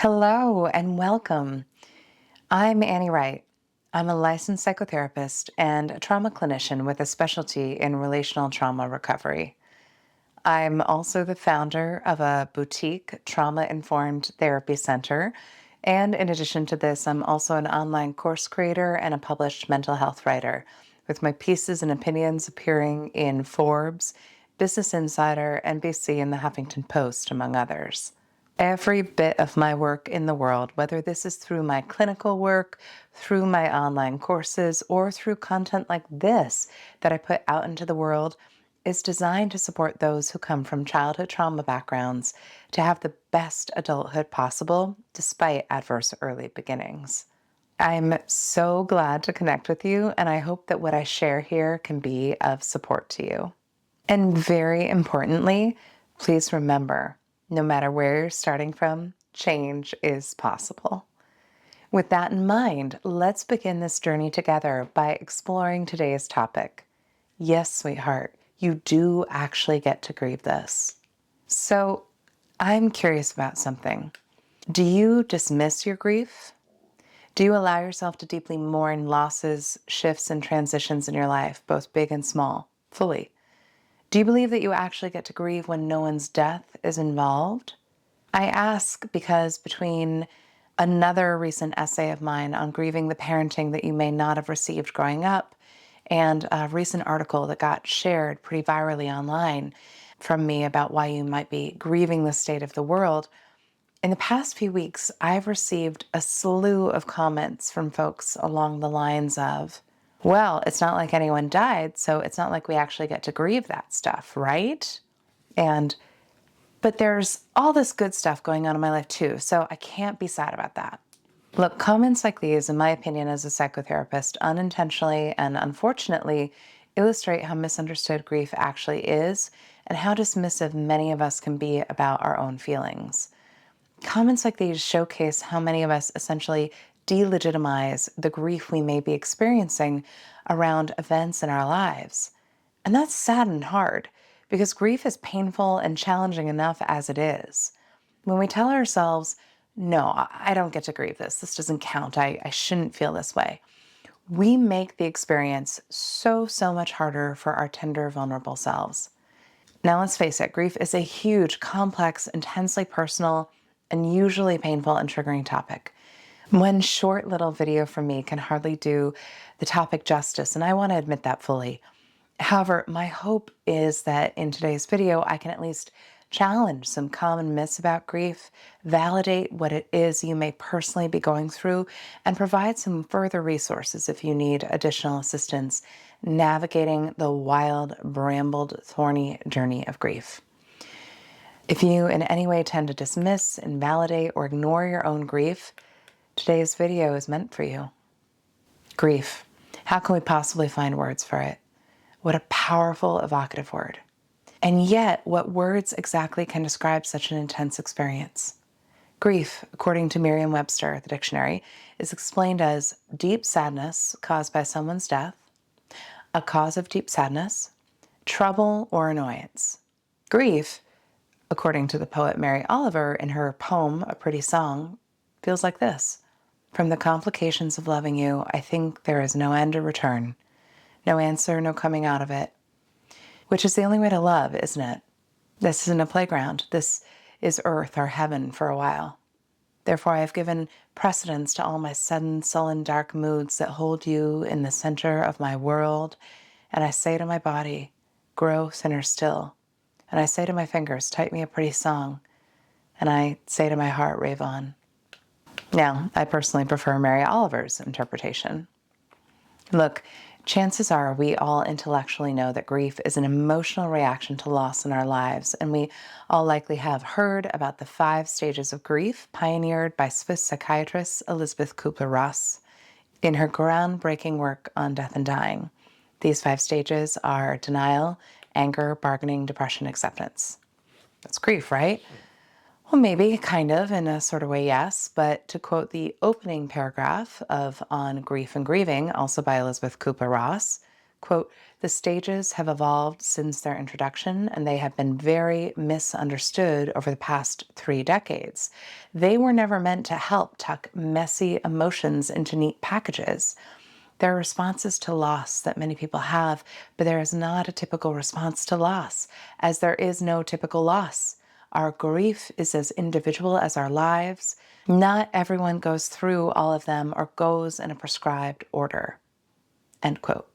Hello and welcome. I'm Annie Wright. I'm a licensed psychotherapist and a trauma clinician with a specialty in relational trauma recovery. I'm also the founder of a boutique trauma-informed therapy center. And in addition to this, I'm also an online course creator and a published mental health writer, with my pieces and opinions appearing in Forbes, Business Insider, NBC, and the Huffington Post, among others. Every bit of my work in the world, whether this is through my clinical work, through my online courses, or through content like this that I put out into the world, is designed to support those who come from childhood trauma backgrounds to have the best adulthood possible despite adverse early beginnings. I'm so glad to connect with you, and I hope that what I share here can be of support to you. And very importantly, please remember, no matter where you're starting from, change is possible. With that in mind, let's begin this journey together by exploring today's topic. Yes, sweetheart, you do actually get to grieve this. So, I'm curious about something. Do you dismiss your grief? Do you allow yourself to deeply mourn losses, shifts, and transitions in your life, both big and small, fully? Do you believe that you actually get to grieve when no one's death is involved? I ask because between another recent essay of mine on grieving the parenting that you may not have received growing up and a recent article that got shared pretty virally online from me about why you might be grieving the state of the world, in the past few weeks, I've received a slew of comments from folks along the lines of, well, it's not like anyone died, so it's not like we actually get to grieve that stuff, right? But there's all this good stuff going on in my life too, so I can't be sad about that. Look, comments like these, in my opinion, as a psychotherapist, unintentionally and unfortunately illustrate how misunderstood grief actually is and how dismissive many of us can be about our own feelings. Comments like these showcase how many of us essentially delegitimize the grief we may be experiencing around events in our lives. And that's sad and hard because grief is painful and challenging enough as it is. When we tell ourselves, no, I don't get to grieve this, this doesn't count, I shouldn't feel this way, we make the experience so much harder for our tender, vulnerable selves. Now, let's face it, grief is a huge, complex, intensely personal, and usually painful and triggering topic. One short little video from me can hardly do the topic justice, and I want to admit that fully. However, my hope is that in today's video, I can at least challenge some common myths about grief, validate what it is you may personally be going through, and provide some further resources if you need additional assistance navigating the wild, brambled, thorny journey of grief. If you in any way tend to dismiss, invalidate, or ignore your own grief, today's video is meant for you. Grief. How can we possibly find words for it? What a powerful, evocative word. And yet, what words exactly can describe such an intense experience? Grief, according to Merriam-Webster, the dictionary, is explained as deep sadness caused by someone's death, a cause of deep sadness, trouble or annoyance. Grief, according to the poet Mary Oliver in her poem, A Pretty Song, feels like this. From the complications of loving you, I think there is no end or return. No answer, no coming out of it. Which is the only way to love, isn't it? This isn't a playground. This is earth, our heaven, for a while. Therefore, I have given precedence to all my sudden, sullen, dark moods that hold you in the center of my world. And I say to my body, grow thinner still. And I say to my fingers, type me a pretty song. And I say to my heart, rave on. Now, I personally prefer Mary Oliver's interpretation. Look, chances are we all intellectually know that grief is an emotional reaction to loss in our lives, and we all likely have heard about the 5 stages of grief pioneered by Swiss psychiatrist Elisabeth Kübler-Ross in her groundbreaking work on death and dying. These 5 stages are denial, anger, bargaining, depression, acceptance. That's grief, right? Well, maybe, kind of, in a sort of way, yes. But to quote the opening paragraph of On Grief and Grieving, also by Elisabeth Kübler-Ross, Quote, the stages have evolved since their introduction, and they have been very misunderstood over the past 3 decades. They were never meant to help tuck messy emotions into neat packages. There are responses to loss that many people have, but there is not a typical response to loss, as there is no typical loss. Our grief is as individual as our lives. Not everyone goes through all of them or goes in a prescribed order. End quote.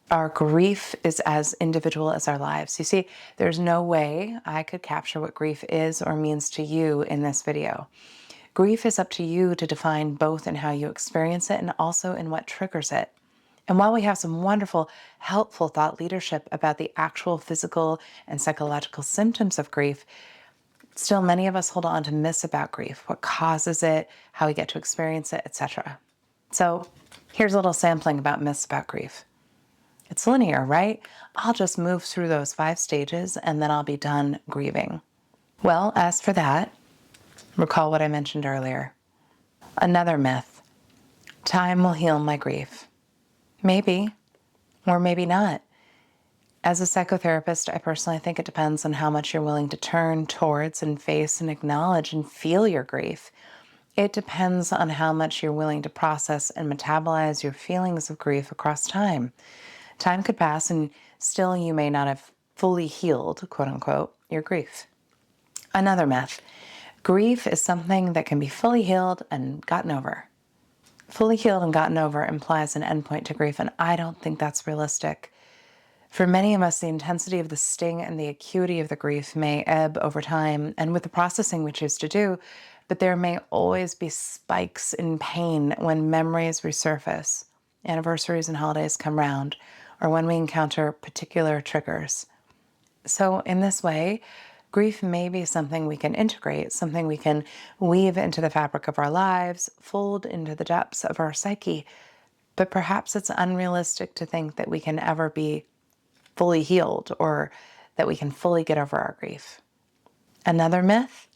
Our grief is as individual as our lives. You see, there's no way I could capture what grief is or means to you in this video. Grief is up to you to define both in how you experience it and also in what triggers it. And while we have some wonderful, helpful thought leadership about the actual physical and psychological symptoms of grief, still many of us hold on to myths about grief, what causes it, how we get to experience it, etc. So here's a little sampling about myths about grief. It's linear, right? I'll just move through those 5 stages and then I'll be done grieving. Well, as for that, recall what I mentioned earlier. Another myth: time will heal my grief. Maybe, or maybe not. As a psychotherapist, I personally think it depends on how much you're willing to turn towards and face and acknowledge and feel your grief. It depends on how much you're willing to process and metabolize your feelings of grief across time. Time could pass and still you may not have fully healed, quote unquote, your grief. Another myth: grief is something that can be fully healed and gotten over. Fully healed and gotten over implies an endpoint to grief, and I don't think that's realistic. For many of us, the intensity of the sting and the acuity of the grief may ebb over time and with the processing we choose to do, but there may always be spikes in pain when memories resurface, anniversaries and holidays come round, or when we encounter particular triggers. So in this way, grief may be something we can integrate, something we can weave into the fabric of our lives, fold into the depths of our psyche, but perhaps it's unrealistic to think that we can ever be fully healed or that we can fully get over our grief. Another myth: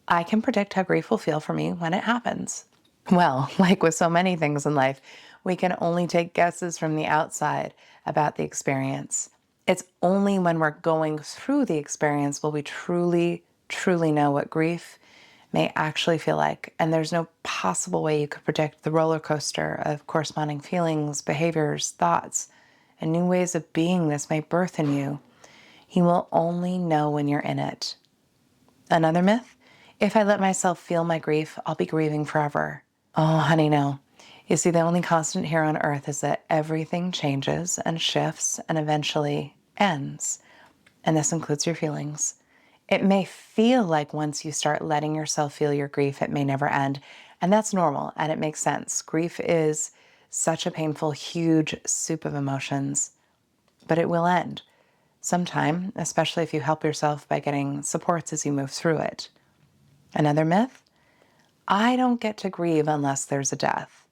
I can predict how grief will feel for me when it happens. Well, like with so many things in life, we can only take guesses from the outside about the experience. It's only when we're going through the experience will we truly, truly know what grief may actually feel like. And there's no possible way you could predict the roller coaster of corresponding feelings, behaviors, thoughts, and new ways of being this may birth in you. You will only know when you're in it. Another myth: if I let myself feel my grief, I'll be grieving forever. Oh, honey, no. You see, the only constant here on earth is that everything changes and shifts and eventually ends. And this includes your feelings. It may feel like once you start letting yourself feel your grief, it may never end. And that's normal and it makes sense. Grief is such a painful, huge soup of emotions, but it will end sometime, especially if you help yourself by getting supports as you move through it. Another myth: I don't get to grieve unless there's a death.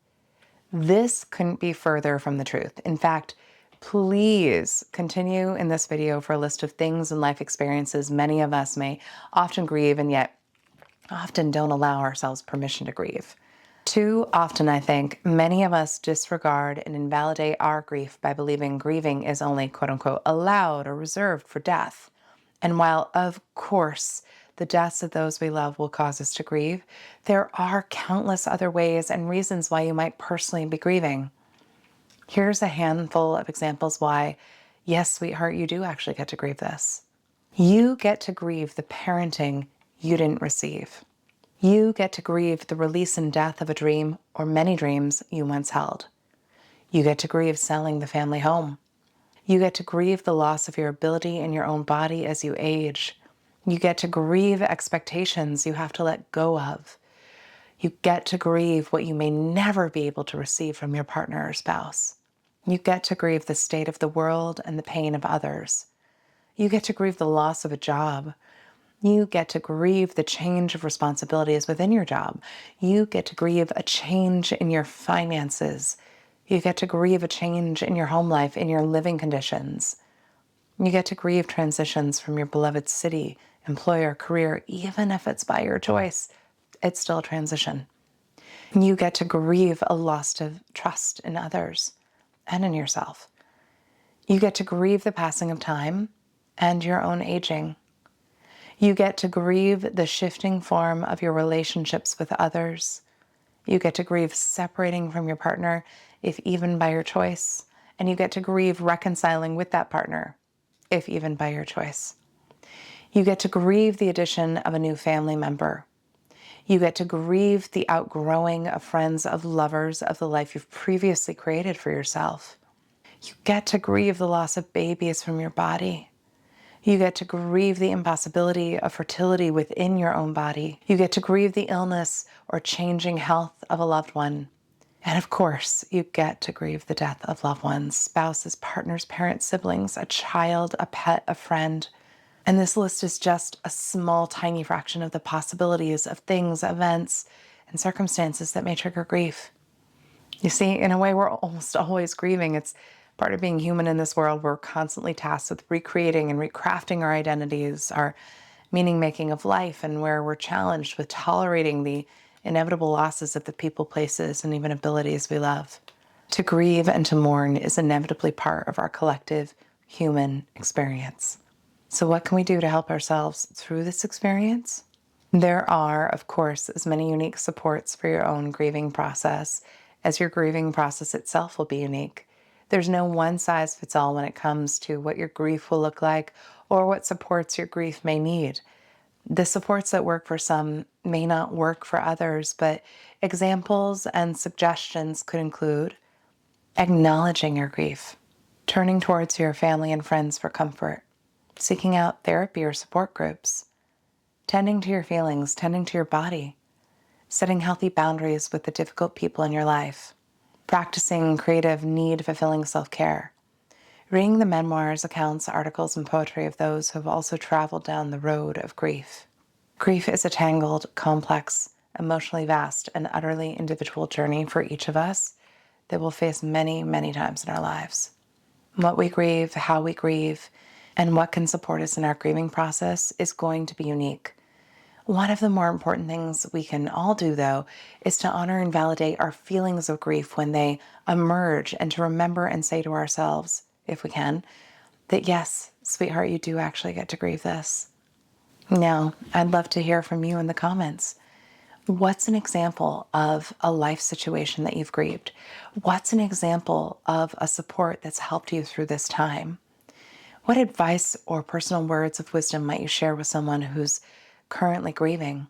This couldn't be further from the truth. In fact, please continue in this video for a list of things and life experiences many of us may often grieve and yet often don't allow ourselves permission to grieve. Too often, I think, many of us disregard and invalidate our grief by believing grieving is only, quote unquote, allowed or reserved for death. And while, of course, the deaths of those we love will cause us to grieve, there are countless other ways and reasons why you might personally be grieving. Here's a handful of examples why, yes, sweetheart, you do actually get to grieve this. You get to grieve the parenting you didn't receive. You get to grieve the release and death of a dream or many dreams you once held. You get to grieve selling the family home. You get to grieve the loss of your ability in your own body as you age. You get to grieve expectations you have to let go of. You get to grieve what you may never be able to receive from your partner or spouse. You get to grieve the state of the world and the pain of others. You get to grieve the loss of a job. You get to grieve the change of responsibilities within your job. You get to grieve a change in your finances. You get to grieve a change in your home life, in your living conditions. You get to grieve transitions from your beloved city, employer, career, even if it's by your choice, it's still a transition. You get to grieve a loss of trust in others and in yourself. You get to grieve the passing of time and your own aging. You get to grieve the shifting form of your relationships with others. You get to grieve separating from your partner, if even by your choice. And you get to grieve reconciling with that partner, if even by your choice. You get to grieve the addition of a new family member. You get to grieve the outgrowing of friends, of lovers, of the life you've previously created for yourself. You get to grieve the loss of babies from your body. You get to grieve the impossibility of fertility within your own body. You get to grieve the illness or changing health of a loved one. And of course, you get to grieve the death of loved ones, spouses, partners, parents, siblings, a child, a pet, a friend. And this list is just a small, tiny fraction of the possibilities of things, events, and circumstances that may trigger grief. You see, in a way, we're almost always grieving. It's part of being human in this world. We're constantly tasked with recreating and recrafting our identities, our meaning making of life, and where we're challenged with tolerating the inevitable losses of the people, places, and even abilities we love. To grieve and to mourn is inevitably part of our collective human experience. So, what can we do to help ourselves through this experience? There are, of course, as many unique supports for your own grieving process as your grieving process itself will be unique. There's no one size fits all when it comes to what your grief will look like or what supports your grief may need. The supports that work for some may not work for others, but examples and suggestions could include acknowledging your grief, turning towards your family and friends for comfort, seeking out therapy or support groups, tending to your feelings, tending to your body, setting healthy boundaries with the difficult people in your life, practicing creative, need-fulfilling self-care, reading the memoirs, accounts, articles, and poetry of those who have also traveled down the road of grief. Grief is a tangled, complex, emotionally vast, and utterly individual journey for each of us that we'll face many, many times in our lives. What we grieve, how we grieve, and what can support us in our grieving process is going to be unique. One of the more important things we can all do, though, is to honor and validate our feelings of grief when they emerge and to remember and say to ourselves, if we can, that yes, sweetheart, you do actually get to grieve this. Now, I'd love to hear from you in the comments. What's an example of a life situation that you've grieved? What's an example of a support that's helped you through this time? What advice or personal words of wisdom might you share with someone who's currently grieving?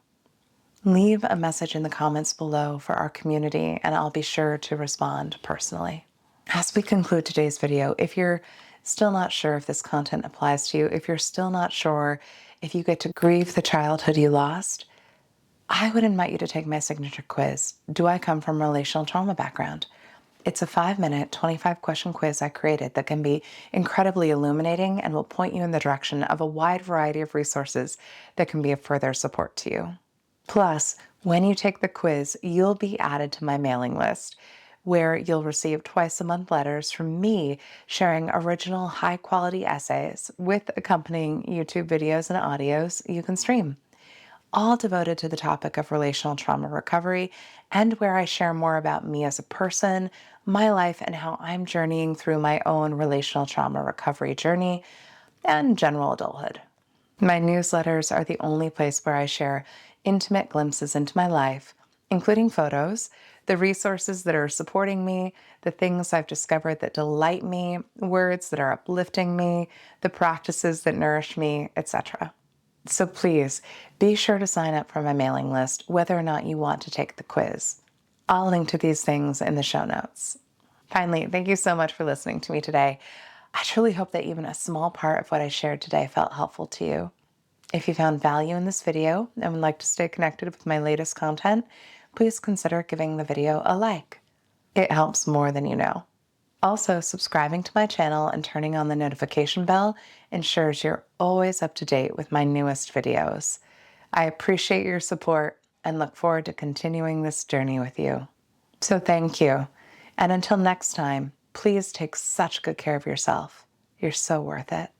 Leave a message in the comments below for our community, and I'll be sure to respond personally. As we conclude today's video, if you're still not sure if this content applies to you, if you're still not sure if you get to grieve the childhood you lost, I would invite you to take my signature quiz, Do I Come from a Relational Trauma Background? It's a 5-minute, 25-question quiz I created that can be incredibly illuminating and will point you in the direction of a wide variety of resources that can be of further support to you. Plus, when you take the quiz, you'll be added to my mailing list, where you'll receive twice-a-month letters from me sharing original high-quality essays with accompanying YouTube videos and audios you can stream, all devoted to the topic of relational trauma recovery, and where I share more about me as a person, my life, and how I'm journeying through my own relational trauma recovery journey and general adulthood. My newsletters are the only place where I share intimate glimpses into my life, including photos, the resources that are supporting me, the things I've discovered that delight me, words that are uplifting me, the practices that nourish me, etc. So please be sure to sign up for my mailing list, whether or not you want to take the quiz. I'll link to these things in the show notes. Finally, thank you so much for listening to me today. I truly hope that even a small part of what I shared today felt helpful to you. If you found value in this video and would like to stay connected with my latest content, please consider giving the video a like. It helps more than you know. Also, subscribing to my channel and turning on the notification bell ensures you're always up to date with my newest videos. I appreciate your support and look forward to continuing this journey with you. So thank you. And until next time, please take such good care of yourself. You're so worth it.